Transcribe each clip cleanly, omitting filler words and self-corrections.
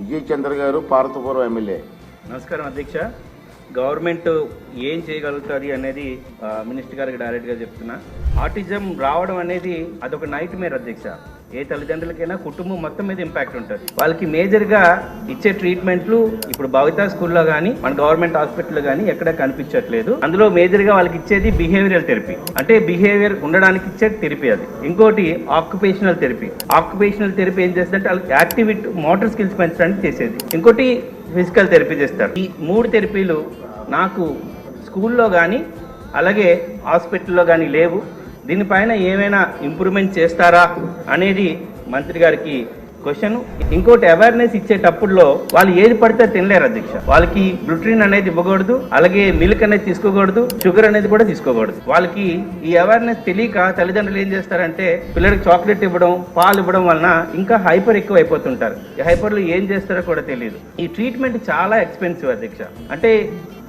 విజయ్ చంద్ర గారు పార్వతీపురం ఎమ్మెల్యే. నమస్కారం అధ్యక్ష. గవర్నమెంట్ ఏం చేయగలుగుతుంది అనేది మినిస్టర్ గారికి డైరెక్ట్గా చెప్తున్నా. ఆటిజం రావడం అనేది అదొక నైట్ మేర్ అధ్యక్ష. ఏ తల్లిదండ్రులకైనా కుటుంబం మొత్తం మీద ఇంపాక్ట్ ఉంటుంది. వాళ్ళకి మేజర్గా ఇచ్చే ట్రీట్మెంట్లు ఇప్పుడు భవితా స్కూల్లో కానీ మన గవర్నమెంట్ హాస్పిటల్లో కానీ ఎక్కడ కనిపించట్లేదు. అందులో మేజర్గా వాళ్ళకి ఇచ్చేది బిహేవియరల్ థెరపీ, అంటే బిహేవియర్ ఉండడానికి ఇచ్చే థెరపీ. అది ఇంకోటి ఆక్యుపేషనల్ థెరపీ. ఆక్యుపేషనల్ థెరపీ ఏం చేస్తుందంటే వాళ్ళకి యాక్టివిటీ మోటార్ స్కిల్స్ పెంచడానికి చేసేది. ఇంకోటి ఫిజికల్ థెరపీ చేస్తారు. ఈ 3 థెరపీలు నాకు స్కూల్లో కానీ అలాగే హాస్పిటల్లో కానీ లేవు. దీనిపైన ఏమైనా ఇంప్రూవ్మెంట్ చేస్తారా అనేది మంత్రి గారికి క్వశ్చన్. ఇంకోటి అవేర్నెస్ ఇచ్చేటప్పుడులో వాళ్ళు ఏది పడితే తినలేరు అధ్యక్ష. వాళ్ళకి గ్లూటిన్ అనేది ఇవ్వకూడదు, అలాగే మిల్క్ అనేది తీసుకోకూడదు, షుగర్ అనేది కూడా తీసుకోకూడదు. వాళ్ళకి ఈ అవేర్నెస్ తెలియక తల్లిదండ్రులు ఏం చేస్తారంటే పిల్లలకి చాక్లెట్ ఇవ్వడం, పాలు ఇవ్వడం వలన ఇంకా హైపర్ ఎక్కువ అయిపోతుంటారు. ఈ హైపర్లు ఏం చేస్తారో కూడా తెలియదు. ఈ ట్రీట్మెంట్ చాలా ఎక్స్పెన్సివ్ అధ్యక్ష. అంటే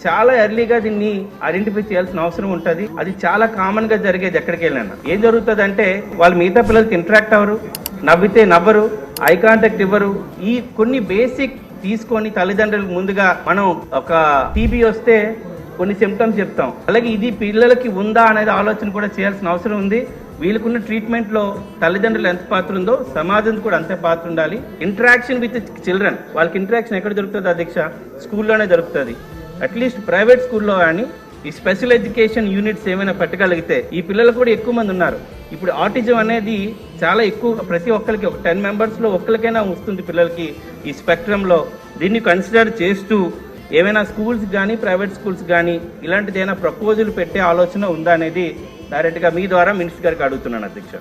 చాలా ఎర్లీగా దీన్ని ఐడెంటిఫై చేయాల్సిన అవసరం ఉంటుంది. అది చాలా కామన్ గా జరిగేది. ఎక్కడికి వెళ్ళినా ఏం జరుగుతుంది అంటే వాళ్ళు మిగతా పిల్లలకి ఇంటరాక్ట్ అవ్వరు, నవ్వితే నవ్వరు, ఐ కాంటాక్ట్ ఇవ్వరు. ఈ కొన్ని బేసిక్ తీసుకొని తల్లిదండ్రులకు ముందుగా మనం ఒక టీబీ వస్తే కొన్ని సిమ్టమ్స్ చెప్తాం, అలాగే ఇది పిల్లలకి ఉందా అనేది ఆలోచన కూడా చేయాల్సిన అవసరం ఉంది. వీళ్ళకున్న ట్రీట్మెంట్లో తల్లిదండ్రులు ఎంత పాత్ర ఉందో సమాజం కూడా అంతే పాత్ర ఉండాలి. ఇంటరాక్షన్ విత్ చిల్డ్రన్, వాళ్ళకి ఇంటరాక్షన్ ఎక్కడ దొరుకుతుంది అధ్యక్ష? స్కూల్లోనే దొరుకుతుంది. అట్లీస్ట్ ప్రైవేట్ స్కూల్లో కానీ ఈ స్పెషల్ ఎడ్యుకేషన్ యూనిట్స్ ఏమైనా పెట్టగలిగితే ఈ పిల్లలు కూడా ఎక్కువ మంది ఉన్నారు. ఇప్పుడు ఆటిజం అనేది చాలా ఎక్కువ, ప్రతి ఒక్కరికి ఒక 10 మెంబర్స్లో ఒక్కరికైనా వస్తుంది పిల్లలకి ఈ స్పెక్ట్రంలో. దీన్ని కన్సిడర్ చేస్తూ ఏమైనా స్కూల్స్ కానీ ప్రైవేట్ స్కూల్స్ కానీ ఇలాంటిది ఏమైనా ప్రపోజల్ పెట్టే ఆలోచన ఉందా అనేది డైరెక్ట్గా మీ ద్వారా మినిస్టర్ గారికి అడుగుతున్నాను అధ్యక్ష.